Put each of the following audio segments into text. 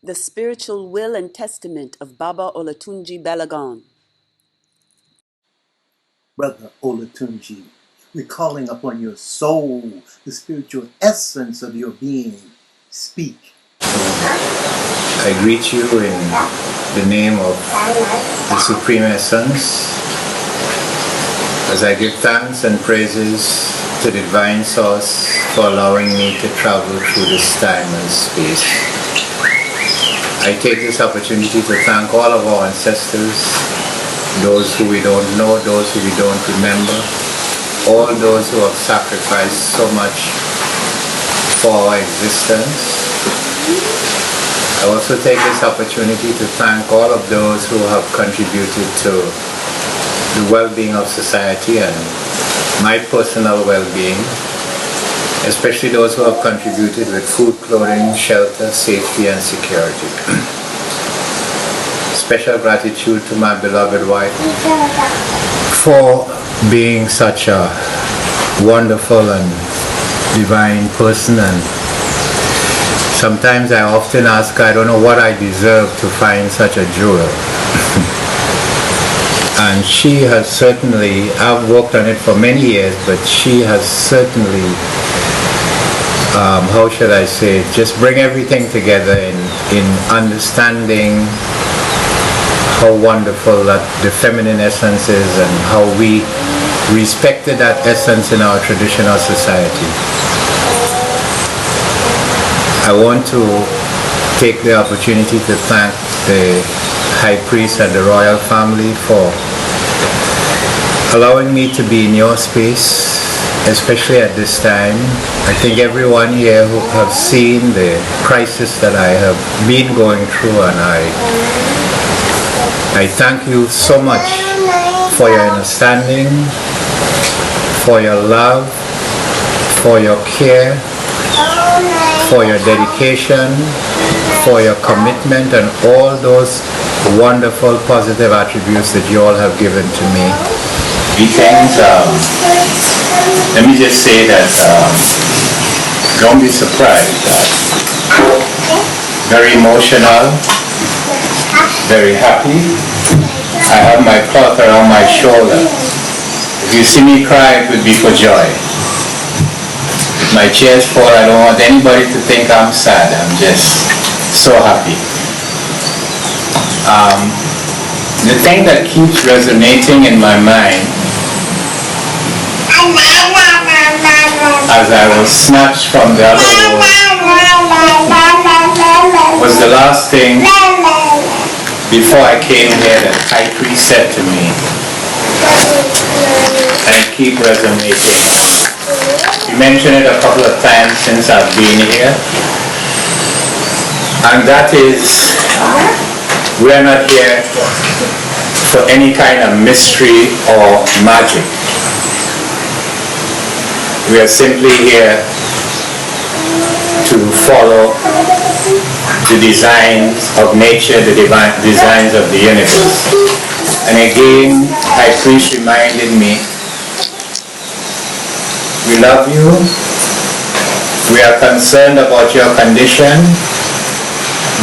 The Spiritual Will and Testament of Baba Olatunji Balogun. Brother Olatunji, we're calling upon your soul, the spiritual essence of your being. Speak. I greet you in the name of the Supreme Essence, as I give thanks and praises to the Divine Source for allowing me to travel through this time and space. I take this opportunity to thank all of our ancestors, those who we don't know, those who we don't remember, all those who have sacrificed so much for our existence. I also take this opportunity to thank all of those who have contributed to the well-being of society and my personal well-being, especially those who have contributed with food, clothing, shelter, safety and security. Special gratitude to my beloved wife for being such a wonderful and divine person, and sometimes I often ask, I don't know what I deserve to find such a jewel. And she has certainly, I've worked on it for many years, but she has certainly, how should I say, just bring everything together in understanding how wonderful that the feminine essence is and how we respected that essence in our traditional society. I want to take the opportunity to thank the High Priest and the royal family for allowing me to be in your space, especially at this time. I think everyone here who have seen the crisis that I have been going through, and I thank you so much for your understanding, for your love, for your care, for your dedication, for your commitment, and all those wonderful positive attributes that you all have given to me. Greetings. Let me just say that don't be surprised. Very emotional, very happy. I have my cloth around my shoulder. If you see me cry, it would be for joy. If my tears fall, I don't want anybody to think I'm sad. I'm just so happy. The thing that keeps resonating in my mind as I was snatched from the other world was the last thing before I came here that High Priest said to me, and it keeps resonating. You mentioned it a couple of times since I've been here, and that is, we are not here for any kind of mystery or magic. We are simply here to follow the designs of nature, the divine designs of the universe. And again, High Priest reminded me, we love you, we are concerned about your condition,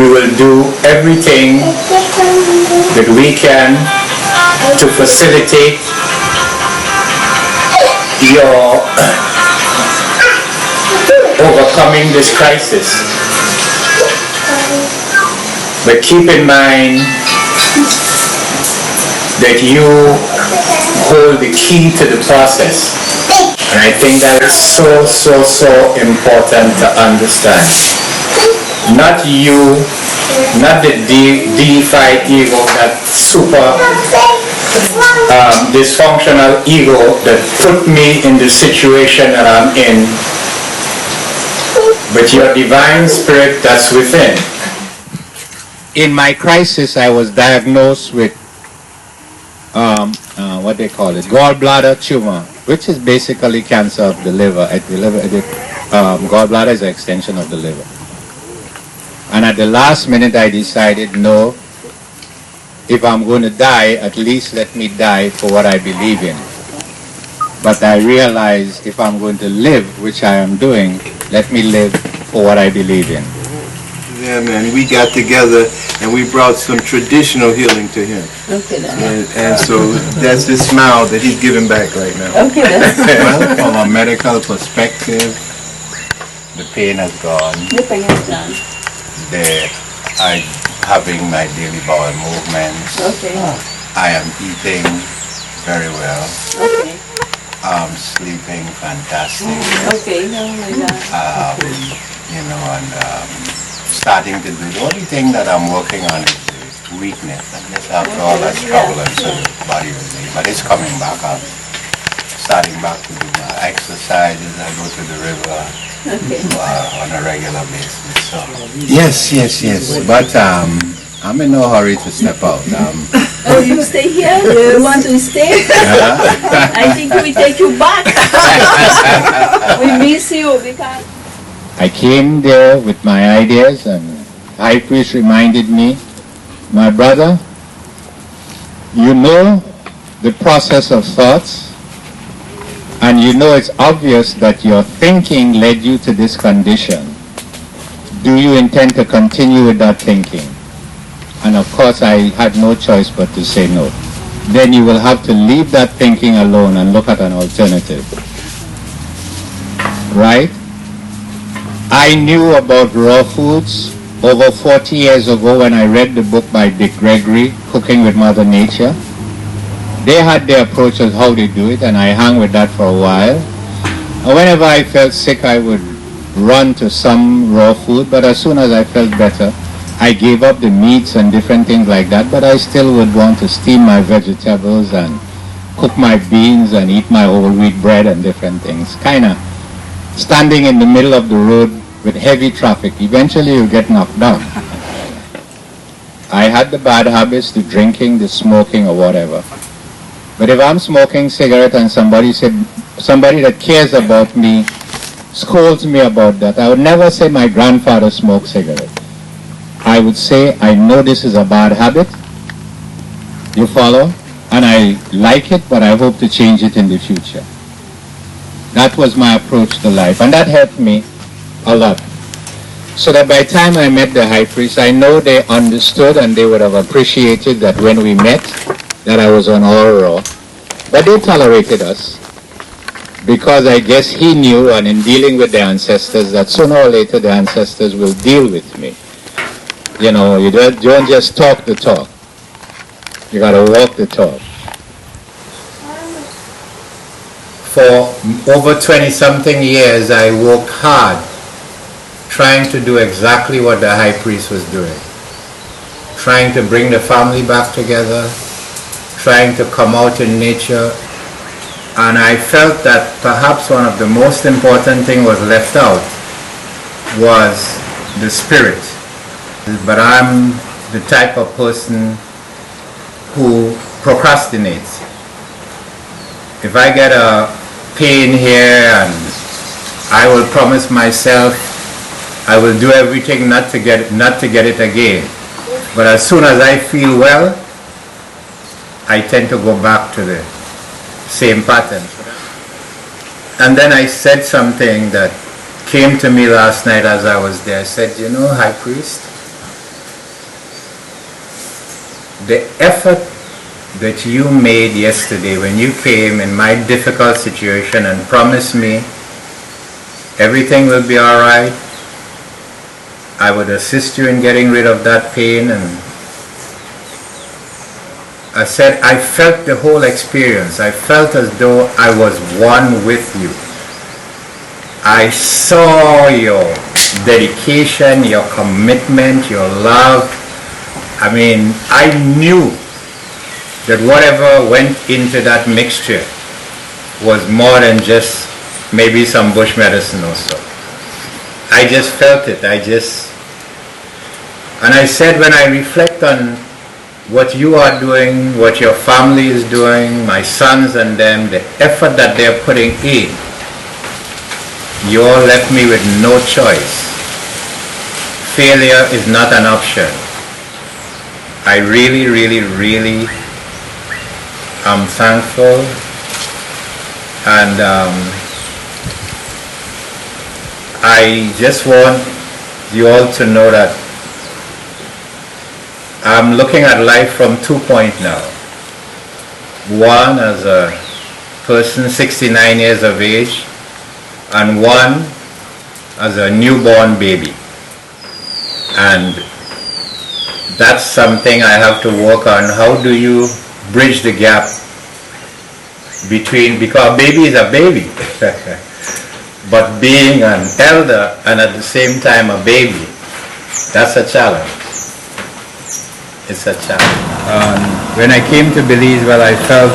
we will do everything that we can to facilitate your overcoming this crisis. But keep in mind that you hold the key to the process. And I think that is so important to understand. Not you, not the deified ego, that super dysfunctional ego that put me in the situation that I'm in, but your divine spirit that's within. In my crisis, I was diagnosed with what they call it, gallbladder tumor, which is basically cancer of the liver. Gallbladder is an extension of the liver. And at the last minute, I decided, no, if I'm going to die, at least let me die for what I believe in. But I realized if I'm going to live, which I am doing, let me live for what I believe in. Yeah, man. We got together and we brought some traditional healing to him. Okay, then. And so that's the smile that he's giving back right now. Okay, then. Well, from a medical perspective, the pain has gone. The pain is done. I'm having my daily bowel movements. Okay. I am eating very well. Okay. Sleeping fantastic. Okay. Oh my God. Starting to do. The only thing that I'm working on is weakness. And this after all that trouble and so the body with me. But it's coming back. I'm starting back to do my exercises. I go to the river on a regular basis. So yes. But I'm in no hurry to step out. Oh, you stay here? You want to stay? I think we take you back. We miss you because... I came there with my ideas and High Priest reminded me, my brother, you know the process of thoughts and you know it's obvious that your thinking led you to this condition. Do you intend to continue with that thinking? And of course I had no choice but to say no. Then you will have to leave that thinking alone and look at an alternative. Right? I knew about raw foods over 40 years ago when I read the book by Dick Gregory, Cooking with Mother Nature. They had their approach of how they do it and I hung with that for a while. And whenever I felt sick I would run to some raw food, but as soon as I felt better I gave up the meats and different things like that, but I still would want to steam my vegetables and cook my beans and eat my whole wheat bread and different things. Kinda standing in the middle of the road with heavy traffic, eventually you get knocked down. I had the bad habits, the drinking, the smoking or whatever. But if I'm smoking cigarette and somebody that cares about me scolds me about that, I would never say my grandfather smoked cigarette. I would say, I know this is a bad habit, you follow? And I like it, but I hope to change it in the future. That was my approach to life, and that helped me a lot. So that by the time I met the High Priest, I know they understood and they would have appreciated that when we met, that I was on all raw. But they tolerated us, because I guess he knew, and in dealing with the ancestors, that sooner or later the ancestors will deal with me. You know, you don't just talk the talk. You gotta walk the talk. For over 20-something years, I worked hard trying to do exactly what the High Priest was doing. Trying to bring the family back together, trying to come out in nature, and I felt that perhaps one of the most important things was left out was the spirit. But I'm the type of person who procrastinates. If I get a pain here and I will promise myself I will do everything not to get it again. But as soon as I feel well, I tend to go back to the same pattern. And then I said something that came to me last night as I was there. I said, you know, High Priest, the effort that you made yesterday when you came in my difficult situation and promised me everything will be all right, I would assist you in getting rid of that pain. And I said, I felt the whole experience. I felt as though I was one with you. I saw your dedication, your commitment, your love. I mean, I knew that whatever went into that mixture was more than just maybe some bush medicine or so. I just felt it. And I said, when I reflect on what you are doing, what your family is doing, my sons and them, the effort that they're putting in, you all left me with no choice. Failure is not an option. I really, really, really am thankful, and I just want you all to know that I'm looking at life from 2 points now. One as a person 69 years of age, and one as a newborn baby. And that's something I have to work on. How do you bridge the gap between, because a baby is a baby, but being an elder and at the same time a baby, that's a challenge. It's a challenge. When I came to Belize, well, I felt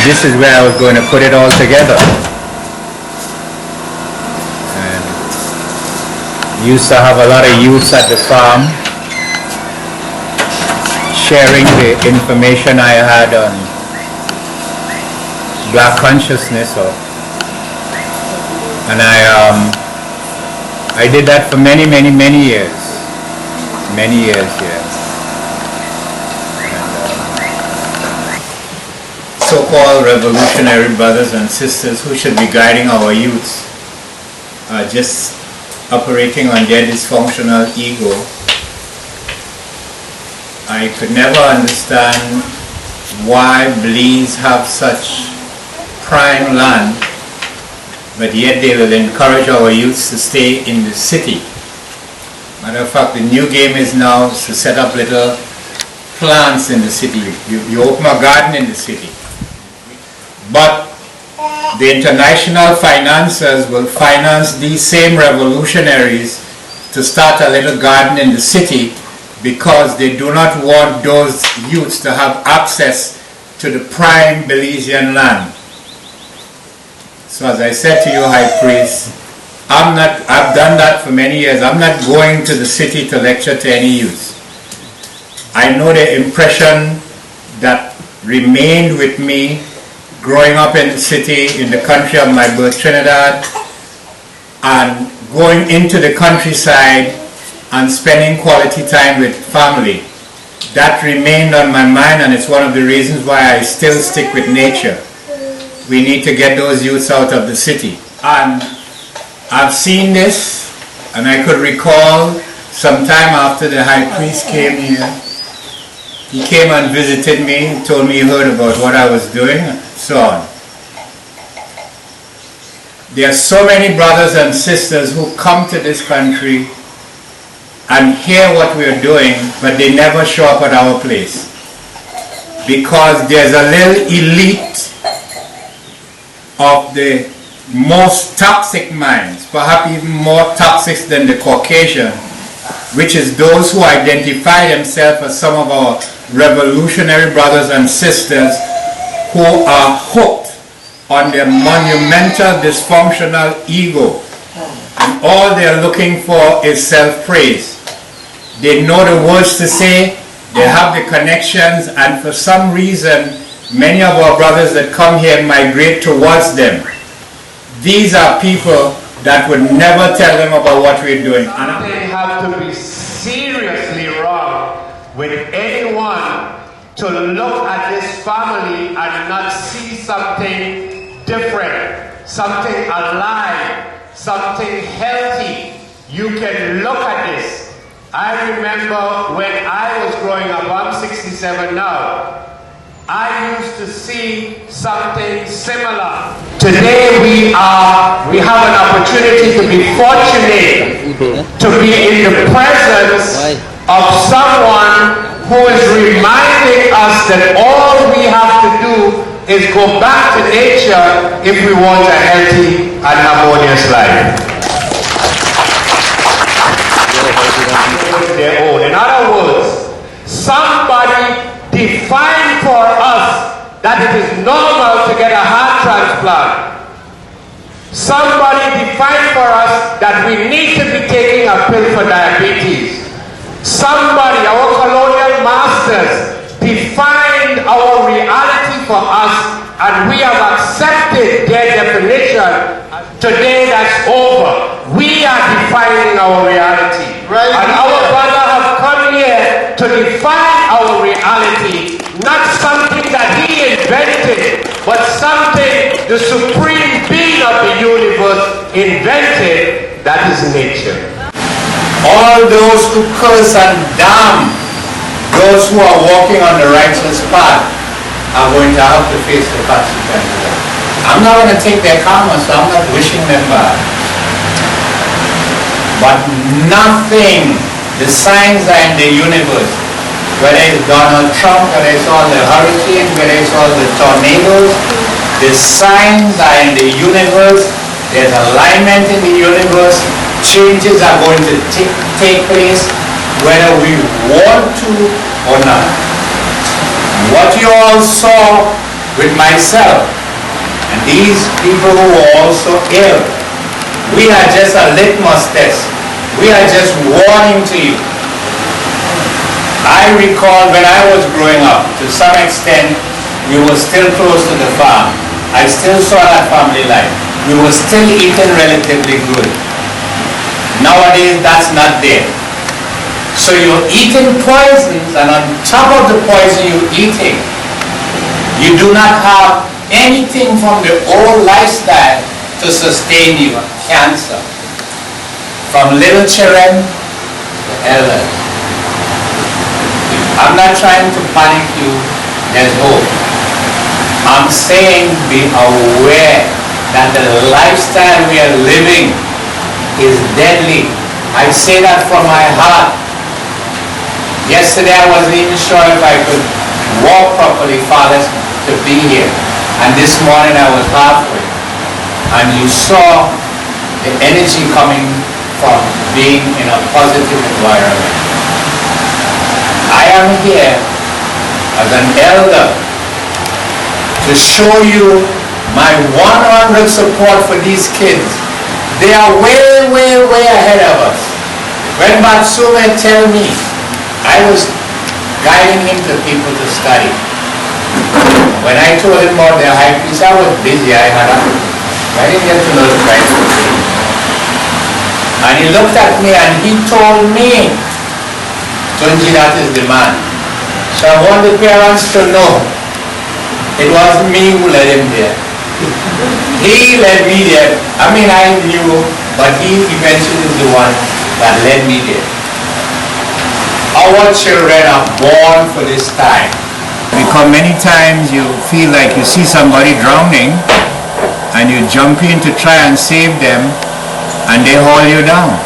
this is where I was going to put it all together. And used to have a lot of youths at the farm sharing the information I had on Black consciousness, and I did that for many years. Yeah. So-called revolutionary brothers and sisters who should be guiding our youths are just operating on their dysfunctional ego. I could never understand why Belize have such prime land, but yet they will encourage our youths to stay in the city. Matter of fact, the new game is now to set up little plants in the city. You open a garden in the city. But the international financiers will finance these same revolutionaries to start a little garden in the city because they do not want those youths to have access to the prime Belizean land. So as I said to you, High Priest, I've done that for many years. I'm not going to the city to lecture to any youth. I know the impression that remained with me growing up in the city, in the country of my birth, Trinidad, and going into the countryside and spending quality time with family. That remained on my mind, and it's one of the reasons why I still stick with nature. We need to get those youths out of the city. And I've seen this, and I could recall some time after the High Priest came here, he came and visited me, told me he heard about what I was doing, and so on. There are so many brothers and sisters who come to this country and hear what we're doing, but they never show up at our place. Because there's a little elite of the most toxic minds, perhaps even more toxic than the Caucasian, which is those who identify themselves as some of our revolutionary brothers and sisters who are hooked on their monumental dysfunctional ego. And all they're looking for is self-praise. They know the words to say, they have the connections, and for some reason, many of our brothers that come here migrate towards them. These are people that would never tell them about what we're doing. Something have to be seriously wrong with anyone to look at this family and not see something different, something alive, something healthy. You can look at this. I remember when I was growing up, I'm 67 now, I used to see something similar. Today we have an opportunity to be fortunate to be in the presence of someone who is reminding us that all we have to do is go back to nature if we want a healthy and harmonious life. In other words, somebody define for us that it is normal to get a heart transplant. Somebody define for us that we need to be taking a pill for diabetes. Somebody, our colonial masters, defined our reality for us, and we have accepted their definition. Today that's over. We are defining our reality. Right. And our brother have come here to define our reality, not something that he invented, but something the supreme being of the universe invented, that is nature. All those who curse and damn those who are walking on the righteous path are going to have to face the consequences. I'm not going to take their karma, so I'm not wishing them bad. But nothing, the signs are in the universe. Whether it's Donald Trump, whether it's all the hurricanes, whether it's all the tornadoes, the signs are in the universe. There's alignment in the universe. Changes are going to take place whether we want to or not. What you all saw with myself and these people who were also ill, we are just a litmus test. We are just warning to you. I recall when I was growing up, to some extent, we were still close to the farm. I still saw that family life. We were still eating relatively good. Nowadays, that's not there. So you're eating poisons, and on top of the poison you're eating, you do not have anything from the old lifestyle to sustain you. Cancer. From little children to elders. I'm not trying to panic you. There's hope. I'm saying be aware that the lifestyle we are living is deadly. I say that from my heart. Yesterday I wasn't even sure if I could walk properly, Father, to be here. And this morning I was halfway. And you saw the energy coming from being in a positive environment. I am here as an elder to show you my 100 support for these kids. They are way, way, way ahead of us. When Matsume tell me, I was guiding him to people to study. When I told him about the High Priest, I was busy. I didn't get to know the right thing. And he looked at me and he told me, Tunji, that is the man. So I want the parents to know it wasn't me who led him there. He led me there. I mean, I knew, but he eventually is the one that led me there. Our children are born for this time. Because many times you feel like you see somebody drowning and you jump in to try and save them and they haul you down.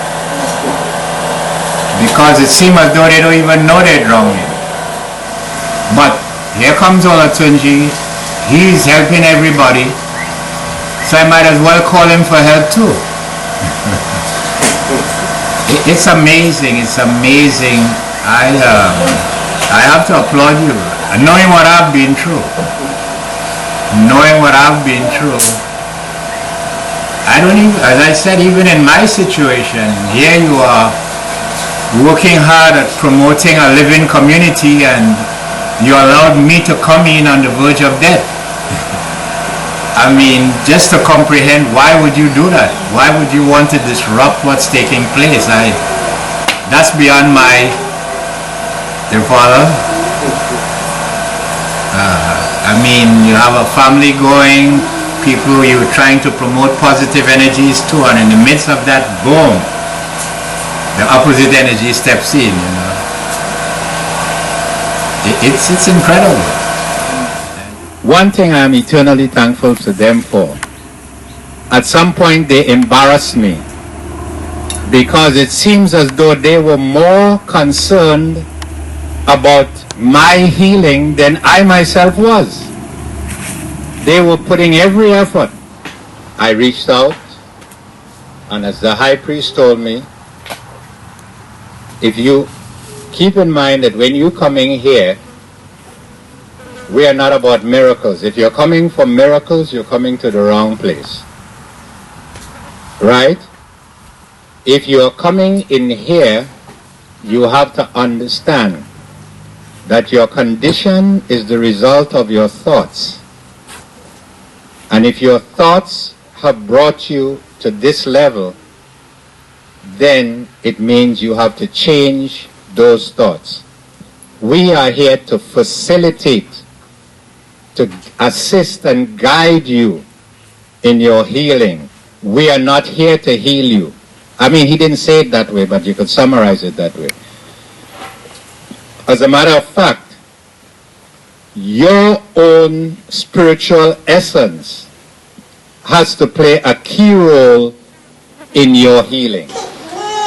Because it seems as though they don't even know they're drowning. But here comes Olatunji. He's helping everybody. So I might as well call him for help too. It's amazing. It's amazing. I have to applaud you. Knowing what I've been through. I don't even, as I said, even in my situation, here you are working hard at promoting a living community and you allowed me to come in on the verge of death. I mean, just to comprehend, why would you do that? Why would you want to disrupt what's taking place? That's beyond my, dear Father. I mean, you have a family going, people you're trying to promote positive energies to, and in the midst of that, boom, the opposite energy steps in, you know. It's incredible. One thing I'm eternally thankful to them for, at some point they embarrassed me because it seems as though they were more concerned about my healing than I myself was. They were putting every effort. I reached out, and as the High Priest told me, if you keep in mind that when you're coming here, we are not about miracles. If you're coming for miracles, you're coming to the wrong place. Right? If you're coming in here, you have to understand that your condition is the result of your thoughts. And if your thoughts have brought you to this level, then it means you have to change those thoughts. We are here to facilitate, to assist and guide you in your healing. We are not here to heal you. I mean, he didn't say it that way, but you could summarize it that way. As a matter of fact, your own spiritual essence has to play a key role in your healing.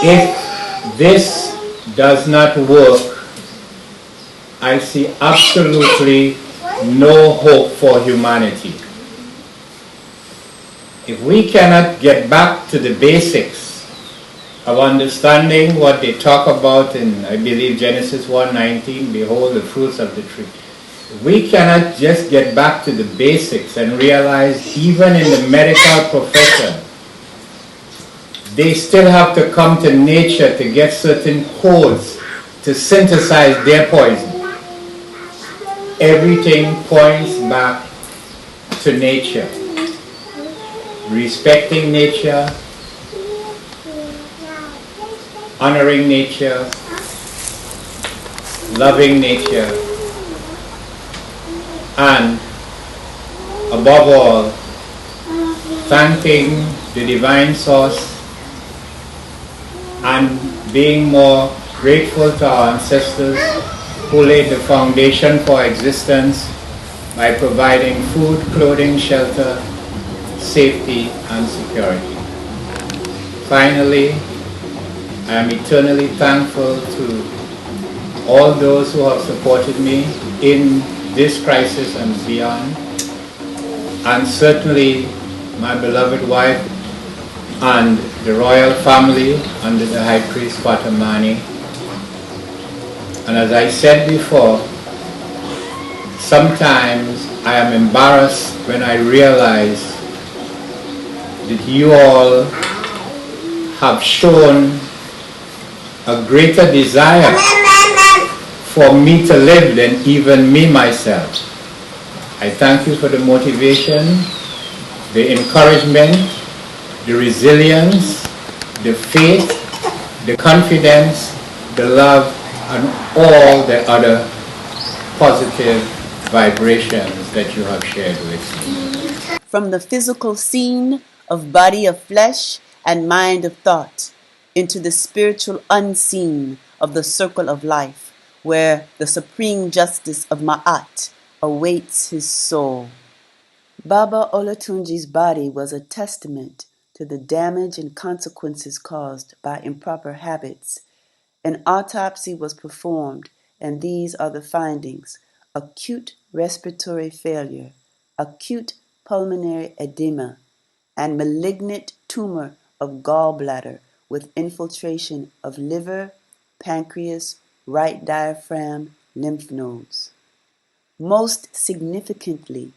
If this does not work, I see absolutely no hope for humanity. If we cannot get back to the basics of understanding what they talk about in, I believe, Genesis 1:19, behold the fruits of the tree. If we cannot just get back to the basics and realize even in the medical profession, they still have to come to nature to get certain codes to synthesize their poison. Everything points back to nature. Respecting nature, honoring nature, loving nature, and above all, thanking the divine source and being more grateful to our ancestors who laid the foundation for existence by providing food, clothing, shelter, safety, and security. Finally, I am eternally thankful to all those who have supported me in this crisis and beyond, and certainly my beloved wife and the royal family under the High Priest Kwatamani. And as I said before, sometimes I am embarrassed when I realize that you all have shown a greater desire for me to live than even me myself. I thank you for the motivation, the encouragement, the resilience, the faith, the confidence, the love, and all the other positive vibrations that you have shared with me. From the physical scene of body of flesh and mind of thought into the spiritual unseen of the circle of life, where the supreme justice of Ma'at awaits his soul. Baba Olatunji's body was a testament to the damage and consequences caused by improper habits. An autopsy was performed, and these are the findings: acute respiratory failure, acute pulmonary edema, and malignant tumor of gallbladder with infiltration of liver, pancreas, right diaphragm, lymph nodes. Most significantly,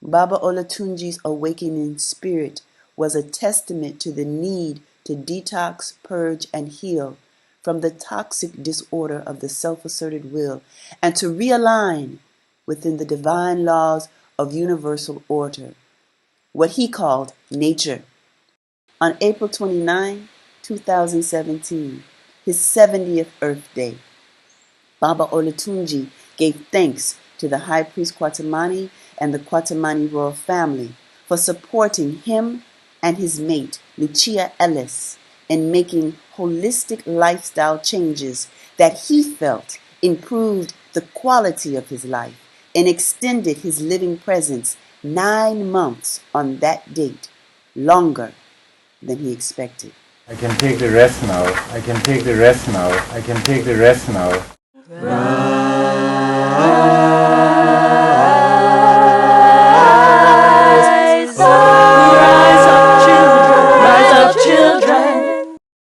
Baba Olatunji's awakening spirit was a testament to the need to detox, purge, and heal from the toxic disorder of the self-asserted will and to realign within the divine laws of universal order, what he called nature. On April 29, 2017, his 70th Earth Day, Baba Olatunji gave thanks to the High Priest Kwatamani and the Kwatamani royal family for supporting him and his mate, Lucia Ellis, in making holistic lifestyle changes that he felt improved the quality of his life and extended his living presence 9 months on that date, longer than he expected. I can take the rest now. I can take the rest now. I can take the rest now.